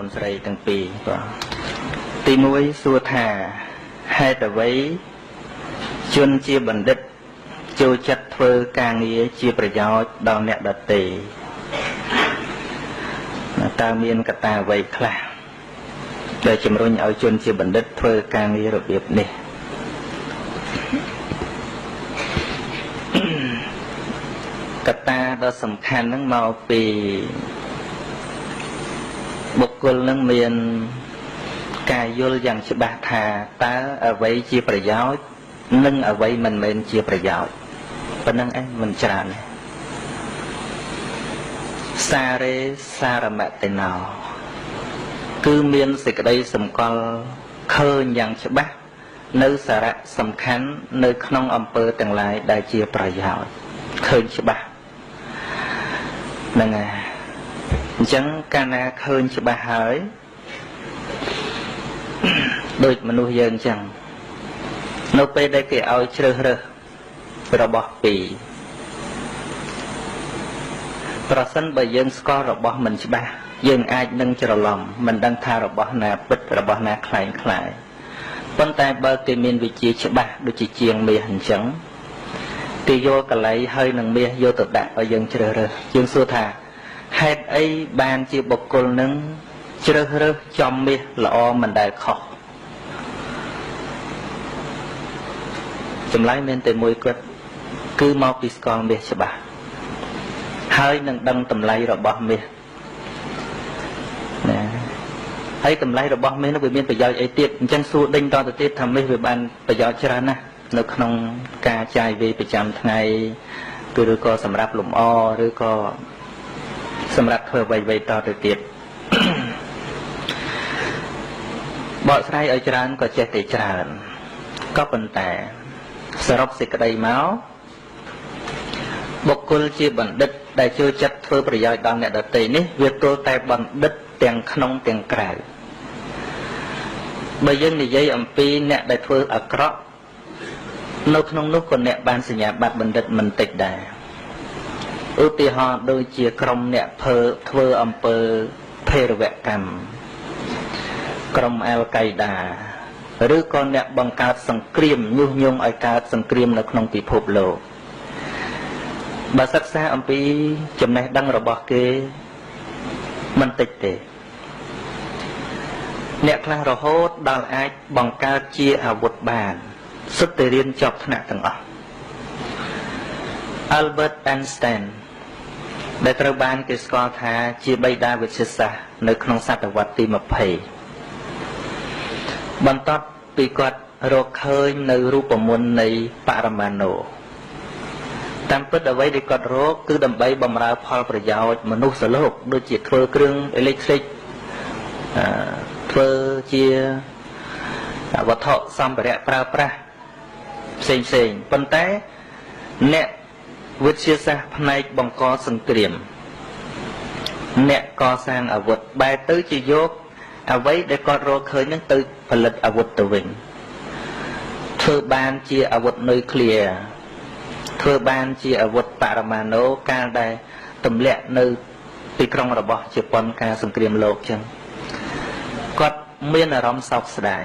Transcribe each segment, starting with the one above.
អូនស្រីទាំងពីរបាទទី1សួរថាហេតុអ្វីជនជាបណ្ឌិតចូលចិត្តធ្វើការងារជាប្រយោជន៍ដល់អ្នកដទៃតើមានកត្តាអ្វីខ្លះដែលជំរុញឲ្យជនជាបណ្ឌិតធ្វើការងាររបៀបនេះកត្តាដ៏សំខាន់ហ្នឹងមកពីបុគ្គលនឹងមានការយល់យ៉ាងច្បាស់ថាតើអ្វីជាប្រយោជន៍និងអ្វីមិនមែនជាប្រយោជន៍ប៉ុណ្្នឹងឯងមិនច្រើនទេសារេសារមតិណោគឺមានសេចក្តីសម្គាល់ឃើញយ៉ាងច្បាស់នៅសារៈសំខាន់នៅក្នុងអំពើទាំងឡាយដែលជាប្រយោជន៍ឃើញច្បាស់ហ្នឹងហើយអញ្ចឹងកាលណាឃើញច្បាស់ហើយដូចមនុស្សយើងអញ្ចឹងនៅពេលដែលគេឲ្យជ្រើសរើសរបស់ពីរប្រសិនបើយើងស្គាល់របស់មិនច្បាស់យើងអាចនឹងច្រឡំមិនដឹងថារបស់ណាពិតរបស់ណាคล้ายคล้ายប៉ុន្តែបើគេមានវិជ្ជាច្បាស់ដូចជាជាងមាសអញ្ចឹងគេយកកលៃហើយនឹងមាសយកទៅដាក់ឲ្យយើងជ្រើសរើសយើងសួរថាហេតុអីបានជាបុគ្គលនឹងជ្រើសរើសចំមាសល្អមិនដែលខុសចម្លើយមានតែមួយគត់គឺមកពីស្គាល់មាសច្បាស់ហើយនឹងដឹងតម្លៃរបស់មាសណាហើយតម្លៃរបស់មាសនោះវាមានប្រយោជន៍អីទៀតអញ្ចឹងសួរដេញតទៅទៀតថាមាសវាបានប្រយោជន៍ច្រើនណាស់នៅក្នុងការចាយវាយប្រចាំថ្ងៃឬក៏សម្រាប់លម្អឬក៏សម្រាប់ធ្វើអ្វីៗតទៅទៀតបកស្រាយឲ្យច្រើនក៏ចេះតែច្រើនក៏ប៉ុន្តែសរុបសេចក្តីមកបុគ្គលជាបណ្ឌិតដែលចូលចិត្តធ្វើប្រយោជន៍ដល់អ្នកដទៃនេះវាទល់តែបណ្ឌិតទាំងក្នុងទាំងក្រៅបើយើងនិយាយអំពីអ្នកដែលធ្វើអាក្រក់នៅក្នុងនោះក៏អ្នកបានសញ្ញាបត្របណ្ឌិតមិនតិចដែរឧទាហរណ៍ដូចជាក្រុមអ្នកធ្វើអំពើភេរវកម្មក្រុមអែលកៃដាឬក៏អ្នកបង្កើតសង្គ្រាមញុះញង់ឲ្យកើតសង្គ្រាមនៅក្នុងពិភពលោកបើសិក្សាអំពីចំណេះដឹងរបស់គេមិនតិចទេអ្នកខ្លះរហូតដល់អាចបង្កើតជាអាវុធបានសុទ្ធតែរៀនចប់ថ្នាក់ទាំងអស់ Albert Einstein ដែលត្រូវបានគេស្គាល់ថាជាបិតាវិទ្យាសាស្ត្រនៅក្នុងសតវត្សទី20បន្ទាប់ពីគាត់រកឃើញនៅរូបមន្តនៃបរមាណូតាមពិតអ្វីដែលគាត់រកគឺដើម្បីបម្រើផលប្រយោជន៍មនុស្សលោកដូចជាធ្វើគ្រឿងអេឡិចត្រូនិកធ្វើជាវត្ថុសម្ភារៈប្រើប្រាស់ផ្សេងប៉ុន្តែអ្នកវិទ្យាសាស្ត្រផ្នែកបង្កសង្គ្រាមអ្នកកសាងអាវុធបែរទៅជាយកអ្វីដែលគាត់រកឃើញនឹងទៅផលិតអាវុធទៅវិញធ្វើបានជាអាវុធនុយក្លេអ៊ែរធ្វើបានជាអាវុធបរមាណូកាលដែលទម្លាក់នៅទីក្រុងរបស់ជប៉ុនការសង្គ្រាមលោកចឹងគាត់មានអារម្មណ៍សោកស្ដាយ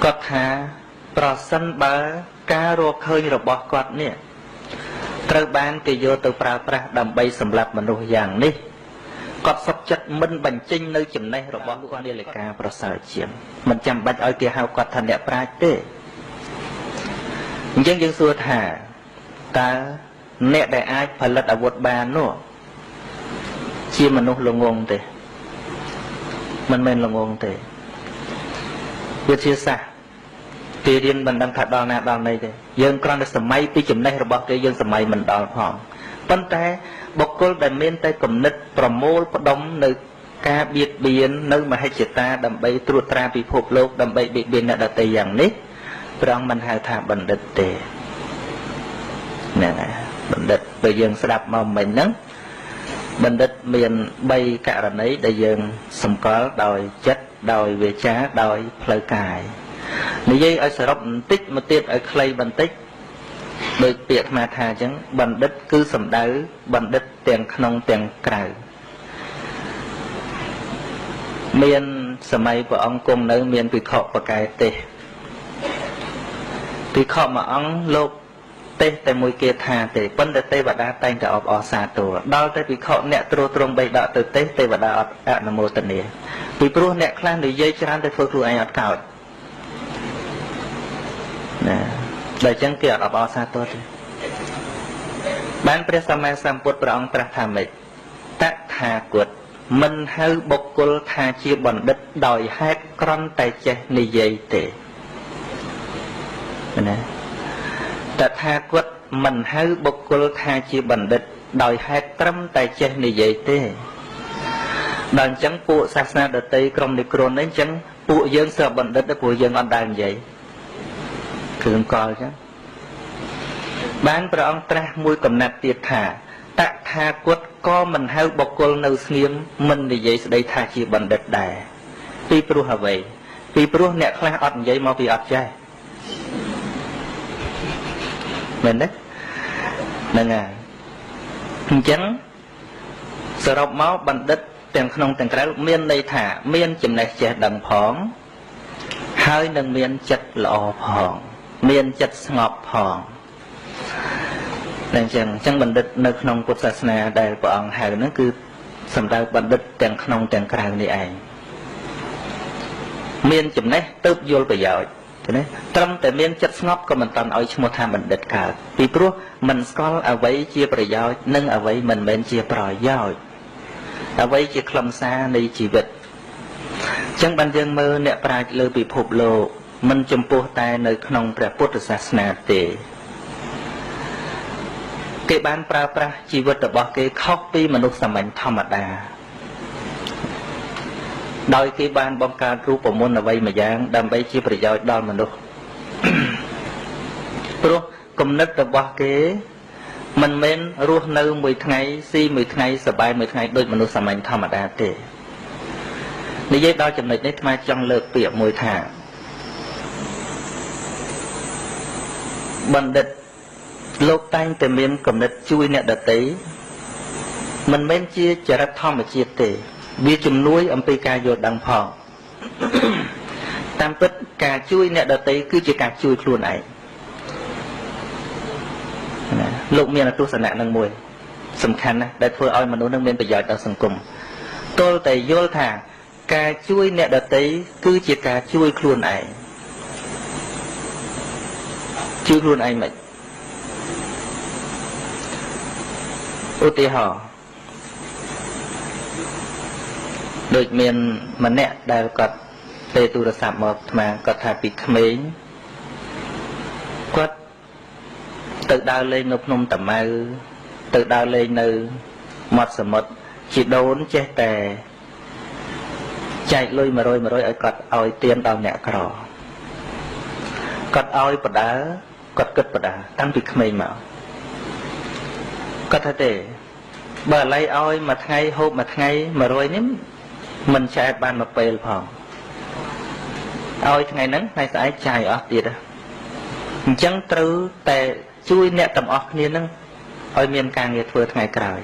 គាត់ថាប្រសិនបើការរកឃើញរបស់គាត់នេះត្រូវបានគេយកទៅប្រើប្រាស់ដើម្បីសម្លាប់មនុស្សយ៉ាងនេះគាត់សុខចិត្តមិនបញ្ចេញនៅចំណេះរបស់គាត់នាឡិកាប្រសើរជាងមិនចាំបាច់ឲ្យគេហៅគាត់ថាអ្នកប្រាជ្ញទេអញ្ចឹងយើងសួរថាតើអ្នកដែលអាចផលិតអាវុធបាននោះជាមនុស្សល្ងងទេមិនមែនល្ងងទេវិទ្យាសាស្ត្រគេរៀនមិនដឹងថាដល់ណាដល់ណីទេយើងគ្រាន់តែសម័យពីចំណេះរបស់គេយើងសម័យមិនដល់ផងប៉ុន្តែបុគ្គលដែលមានតែគំនិតប្រមូលផ្ដុំនៅការបៀតបៀននៅមហិច្ឆតាដើម្បីត្រួតត្រាពិភពលោកដើម្បីបៀតបៀនអ្នកដទៃយ៉ាងនេះព្រះអង្គមិនហៅថាបណ្ឌិតទេហ្នឹងហើយបណ្ឌិតបើយើងស្ដាប់មកមិញហ្នឹងបណ្ឌិតមាន3ករណីដែលយើងសម្គាល់ដោយចិត្តដោយវាចាដោយផ្លូវកាយនិយាយឲ្យសរុបបន្តិចមកទៀតឲ្យខ្លីបន្តិចដោយពាក្យអាត្មាថាអញ្ចឹងបណ្ឌិតគឺសំដៅបណ្ឌិតទាំងក្នុងទាំងក្រៅ មានសម័យព្រះអង្គគង់នៅមានភិក្ខុបកែទេសភិក្ខុមួយអង្គលោកទេសតែមួយគាថាទេប៉ុន្តែទេវតាតែងតែអបអរសាទរដល់តែភិក្ខុអ្នកទ្រទ្រង់បីដកទៅទេវតាអត់អនុមោទនាពីព្រោះអ្នកខ្លះនិយាយច្រើនតែធ្វើខ្លួនឯងអត់កោតណាដល់អញ្ចឹងគេអត់អបអរសាទរទេបានព្រះសម្មាសម្ពុទ្ធព្រះអង្គត្រាស់ថាម៉េចតថាគតមិនហៅបុគ្គលថាជាបណ្ឌិតដោយហេតុគ្រាន់តែចេះនិយាយទេណាតថាគតមិនហៅបុគ្គលថាជាបណ្ឌិតដោយហេតុត្រឹមតែចេះនិយាយទេដល់អញ្ចឹងពួកសាសនាដទៃក្រុមនេះគ្រុននេះអញ្ចឹងពួកយើងសើបណ្ឌិតព្រោះយើងអត់ដែលនិយាយគ្រឿងកលអញ្ចឹងបានព្រះអង្គត្រាស់មួយកំណាត់ទៀតថាតថាគតក៏មិនហៅបុគ្គលនៅស្ងៀមមិននិយាយស្ដីថាជាបណ្ឌិតដែរពីព្រោះអ្វីពីព្រោះអ្នកខ្លះអត់និយាយមកពីអត់ចេះមែនទេហ្នឹងហើយអញ្ចឹងសរុបមកបណ្ឌិតទាំងក្នុងទាំងក្រៅមានន័យថាមានចំណេះចេះដឹងផងហើយនឹងមានចិត្តល្អផងមានចិត្តស្ងប់ផងតែអញ្ចឹងបណ្ឌិតនៅក្នុងពុទ្ធសាសនាដែលព្រះអង្គហៅហ្នឹងគឺសំដៅបណ្ឌិតទាំងក្នុងទាំងក្រៅនេះឯងមានចំណេះទើបយល់ប្រយោជន៍ឃើញទេត្រឹមតែមានចិត្តស្ងប់ក៏មិនតាន់ឲ្យឈ្មោះថាបណ្ឌិតកើតពីព្រោះមិនស្គាល់អ្វីជាប្រយោជន៍និងអ្វីមិនមែនជាប្រយោជន៍អ្វីជាខ្លឹមសារនៃជីវិតអញ្ចឹងបានយើងមើលអ្នកប្រាជ្ញលើពិភពលោកមិនចំពោះតែនៅក្នុងព្រះពុទ្ធសាសនាទេគេបានប្រើប្រាស់ជីវិតរបស់គេខុសពីមនុស្សសាមញ្ញធម្មតាដោយគេបានបង្កើតរូបមន្តអ្វីមួយយ៉ាងដើម្បីជាប្រយោជន៍ដល់មនុស្សព្រោះគំនិតរបស់គេមិនមែនរស់នៅមួយថ្ងៃស៊ីមួយថ្ងៃសប្បាយមួយថ្ងៃដូចមនុស្សសាមញ្ញធម្មតាទេនិយាយដល់ចំណុចនេះថ្មចង់លើកពាក្យមួយថាបណ្ឌិតលោកតែងតែមានគំនិតជួយអ្នកដទៃមិនមែនជាចរិតធម្មជាតិទេវាជំនួយអំពីការយល់ដឹងផងតាមពិតការជួយអ្នកដទៃគឺជាការជួយខ្លួនឯងណាលោកមានទស្សនៈនឹងមួយសំខាន់ណាស់ដែលធ្វើឲ្យមនុស្សនឹងមានប្រយោជន៍ដល់សង្គមទល់តែយល់ថាការជួយអ្នកដទៃគឺជាការជួយខ្លួនឯងជួយខ្លួនឯងមិនឧទាហរណ៍ដូចមានម្នាក់ដែលគាត់ទេទូរស័ព្ទមកអាត្មាគាត់ថាពីក្មេងគាត់ទៅដើរលេងនៅភ្នំតាម៉ៅទៅដើរលេងនៅមាត់សមុទ្រជីដូនចេះតែចែកលុយ100ឲ្យគាត់ឲ្យទានដល់អ្នកក្រគាត់ឲ្យបដាគាត់គិតបដាតាំងពីក្មេងមកគាត់ថាទេបើឥឡូវឲ្យមួយថ្ងៃហូបមួយថ្ងៃ100នេះមិនចែកបានមួយពេលផងឲ្យថ្ងៃហ្នឹងថ្ងៃស្អែកចាយអស់ទៀតអញ្ចឹងត្រូវតែជួយអ្នកទាំងអស់គ្នាហ្នឹងឲ្យមានការងារធ្វើថ្ងៃក្រោយ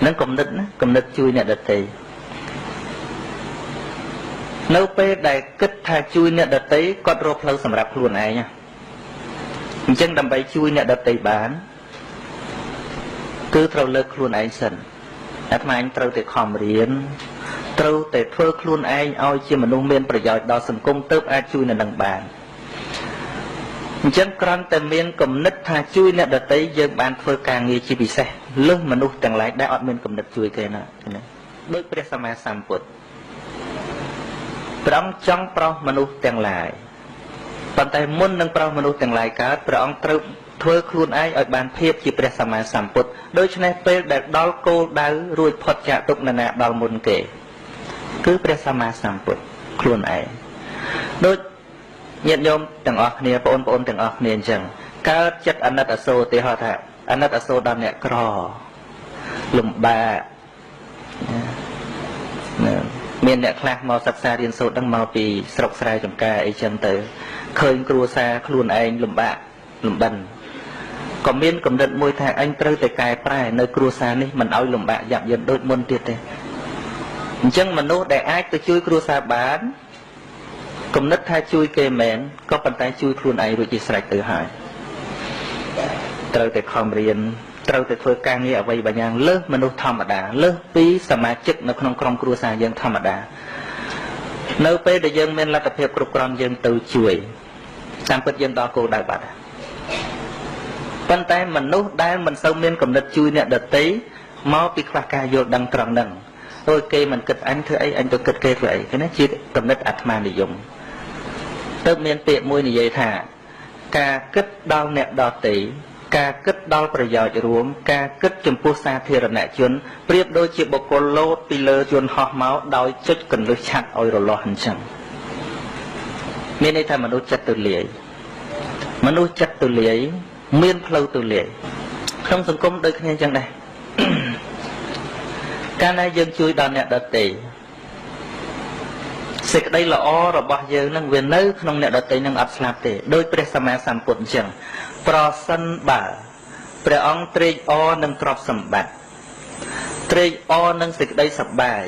ហ្នឹងគំនិតណាគំនិតជួយអ្នកដទៃនៅពេលដែលគិតថាជួយអ្នកដទៃគាត់រកផ្លូវសម្រាប់ខ្លួនឯងអញ្ចឹងដើម្បីជួយអ្នកដទៃបានគឺត្រូវលើកខ្លួនឯងសិនអាត្មាត្រូវតែខំរៀនត្រូវតែធ្វើខ្លួនឯងឲ្យជាមនុស្សមានប្រយោជន៍ដល់សង្គមទើបអាចជួយអ្នកនឹងបានអញ្ចឹងគ្រាន់តែមានគំនិតថាជួយអ្នកដទៃយើងបានធ្វើការងារជាពិសេសលើសមនុស្សទាំងឡាយដែលអត់មានគំនិតជួយគេណាដូចព្រះសម្មាសម្ពុទ្ធព្រះអង្គចង់ប្រោសមនុស្សទាំងឡាយប៉ុន្តែមុននឹងប្រោសមនុស្សទាំងឡាយកើតព្រះអង្គត្រូវធ្វើខ្លួនឯងឲ្យបានភាពជាព្រះសម្មាសម្ពុទ្ធដូច្នេះពេលដែលដល់គោលដៅរួចផុតចាកទុក្ខណាដល់មុនគេគឺព្រះសម្មាសម្ពុទ្ធខ្លួនឯងដូចញាតិញោមទាំងអស់គ្នាបងប្អូនទាំងអស់គ្នាអញ្ចឹងកើតចិត្តអាណិតអាសូរទេហៅថាអាណិតអាសូរដល់អ្នកក្រលំបាកមានអ្នកខ្លះមកសិក្សារៀនសូត្រដឹងមកពីស្រុកស្រែចម្ការអីចឹងទៅឃើញគ្រួសារខ្លួនឯងលំបាកលំបិនក៏មានគំនិតមួយថាអញត្រូវតែកែប្រែនៅគ្រួសារនេះមិនឲ្យលំបាកយ៉ាប់យ៉ឺនដូចមុនទៀតទេ អញ្ចឹងមនុស្សដែលអាចទៅជួយគ្រួសារបានគំនិតថាជួយគេមែនក៏ប៉ុន្តែជួយខ្លួនឯងរួចជាស្រេចទៅហើយត្រូវតែខំរៀនត្រូវតែធ្វើការងារអ្វីបែបយ៉ាងលើសមនុស្សធម្មតាលើសពីសមាជិកនៅក្នុងក្រុមគ្រួសារយើងធម្មតានៅពេលដែលយើងមានលទ្ធភាពគ្រប់គ្រាន់យើងទៅជួយតាមពិតយើងដល់គោលដៅបាត់ប៉ុន្តែមនុស្សដែលមិនសូវមានគំនិតជួយអ្នកដទៃមកពីខ្វះការយល់ដឹងត្រង់ហ្នឹងអូយគេមិនគិតអញធ្វើអីអញទៅគិតគេធ្វើអីគេណាជាគំនិតអាត្មានិយមទើបមានពាក្យមួយនិយាយថាការគិតដល់អ្នកដទៃការគិតដល់ប្រយោជន៍រួមការគិតចំពោះសាធារណជនប្រៀបដូចជាបុគ្គលលោតពីលើយន្តហោះមកដោយចុចកន្លឹះឆាត់ឲ្យរលាស់អញ្ចឹងមានន័យថាមនុស្សចិត្តទូលាយមនុស្សចិត្តទូលាយមានផ្លូវទូលាយក្នុងសង្គមដូចគ្នាអញ្ចឹងដែរកាលណាយើងជួយដល់អ្នកដទៃសេចក្តីល្អរបស់យើងនឹងវានៅក្នុងអ្នកដទៃនឹងអត់ស្លាប់ទេដោយព្រះសម្មាសម្ពុទ្ធអញ្ចឹងប្រសិនបើព្រះអង្គត្រេកអរនឹងទ្រព្យសម្បត្តិត្រេកអរនឹងសេចក្តីសប្បាយ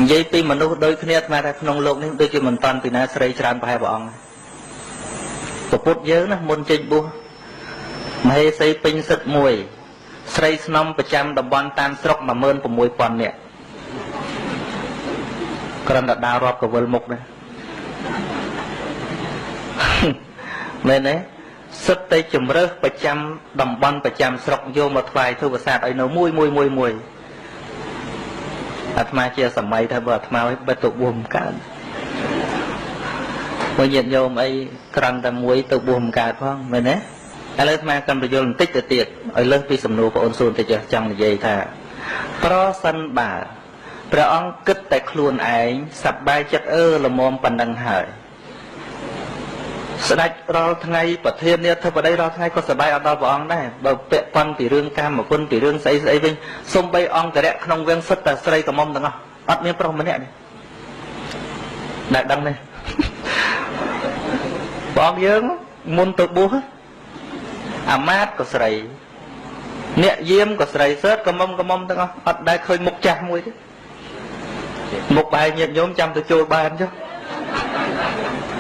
និយាយពីមនុស្សដូចគ្នាស្មើថាក្នុងโลกនេះដូចជាមិនតាន់ពីណាស្រីច្រើនប្រហែលព្រះអង្គពុទ្ធយើងណាមុនចេញបួសមហេសីពេញសិទ្ធមួយស្រីស្នំប្រចាំតំបន់តាមស្រុក 16000 នាក់គ្រាន់តែដើររាប់កវិលមុខដែរមែនទេសិតតែជំរើសប្រចាំតំបន់ប្រចាំស្រុកយកមកថ្វាយធ្វើប្រាសាទឲ្យនៅមួយអាត្មាជាសម័យថាបើអាត្មាឲ្យបិទទៅបួសមិនកើតមួយញាតិញោមអីក្រាន់តែមួយទៅបួសមិនកើតផងមែនទេឥឡូវអាត្មាកំបញ្យល់បន្តិចទៅទៀតឲ្យលើសពីសំណួរបងអូនសួរបន្តិចចង់និយាយថាប្រសិនបើព្រះអង្គគិតតែខ្លួនឯងសប្បាយចិត្តល្មមប៉ុណ្ណឹងហើយស្ដេចរាល់ថ្ងៃប្រធានាធិបតីរាល់ថ្ងៃក៏សប្បាយអត់ដល់ព្រះអង្គដែរបើពាក់ព័ន្ធពីរឿងកាមគុណពីរឿងស្អីស្អីវិញសំបីអង្គរៈក្នុងវាំងសិតតែស្រីកមុំទាំងអស់អត់មានប្រុសម្នាក់ទេដែលដឹងទេព្រះអង្គយើងមុនទៅបួសអាមាត្យក៏ស្រីអ្នកយាមក៏ស្រីសើតកមុំទាំងអស់អត់ដែលឃើញមុខចាស់មួយទេមុខបែរញាតិញោមចាំទៅចូលបានចុះ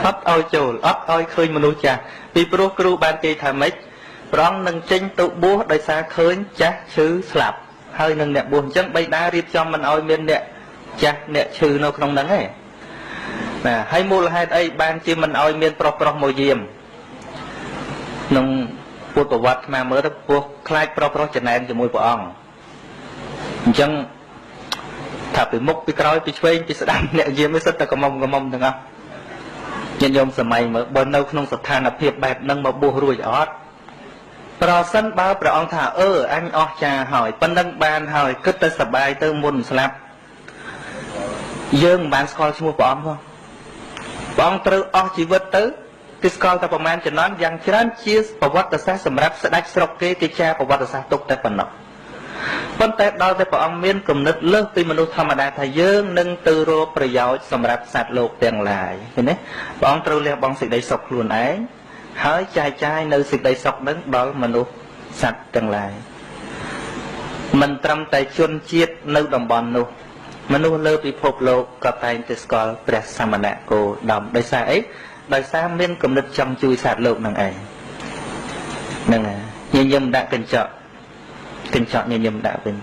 អត់ឲ្យចូលអត់ឲ្យឃើញមនុស្សចាស់ពីព្រោះគ្រូបានគេថាម៉េចព្រះអង្គនឹងចេញទៅបួសដោយសារឃើញចាស់ឈឺស្លាប់ហើយនឹងអ្នកបួសអញ្ចឹងបិតារៀបចំមិនឲ្យមានអ្នកចាស់អ្នកឈឺនៅក្នុងហ្នឹងទេណាហើយមូលហេតុអីបានជាមិនឲ្យមានប្រុសមកយាមក្នុងពុទ្ធប្រវត្តិស្មាមើលទៅពោះខ្លាចប្រុសចំណែនជាមួយព្រះអង្គអញ្ចឹងថាពីមុខពីក្រោយពីឆ្វេងពីស្ដាំអ្នកយាមនេះសិតតែកមុំទាំងអស់ញាតិញោមសម័យមើលបើនៅក្នុងស្ថានភាពបែបហ្នឹងមកបួសរួចអត់ប្រសិនបើព្រះអង្គថាអញអស់ចាហើយប៉ុណ្ណឹងបានហើយគិតទៅសប្បាយទៅមុនស្លាប់យើងមិនបានស្គាល់ឈ្មោះព្រះអង្គផងព្រះអង្គត្រូវអស់ជីវិតទៅគេស្គាល់តែប្រមាណចំណន់យ៉ាងច្រើនជាប្រវត្តិសាស្ត្រសម្រាប់ស្ដេចស្រុកគេចារប្រវត្តិសាស្ត្រទុកតែប៉ុណ្ណោះប៉ុន្តែដល់តែព្រះអង្គមានគំនិតលើសពីមនុស្សធម្មតាថាយើងនឹងទៅរកប្រយោជន៍សម្រាប់សត្វលោកទាំងឡាយឃើញទេព្រះអង្គត្រូវលះបង់សេចក្តីសុខខ្លួនឯងហើយចែកចាយនៅសេចក្តីសុខនឹងដល់មនុស្សសត្វទាំងឡាយមិនត្រឹមតែជនជាតិនៅតំបន់នោះមនុស្សលើពិភពលោកក៏តែងតែស្គាល់ព្រះសមណគោដមដោយសារអីដោយសារមានគំនិតចង់ជួយសត្វលោកនឹងឯងហ្នឹងហើយញញឹមដាក់កញ្ចក់ញញឹមដាក់វិញ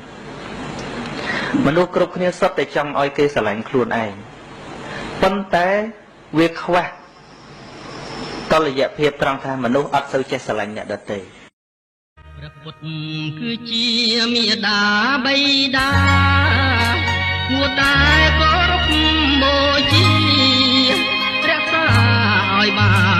មនុស្សគ្រប់គ្នាសុទ្ធតែចង់ឲ្យគេស្រឡាញ់ខ្លួនឯងប៉ុន្តែវាខ្វះតុល្យភាពត្រង់ថាមនុស្សអត់សូវចេះស្រឡាញ់អ្នកដទៃព្រះពុទ្ធគឺជាមេដាបៃតាគួរតែគោរពបូជារក្សាឲ្យបាន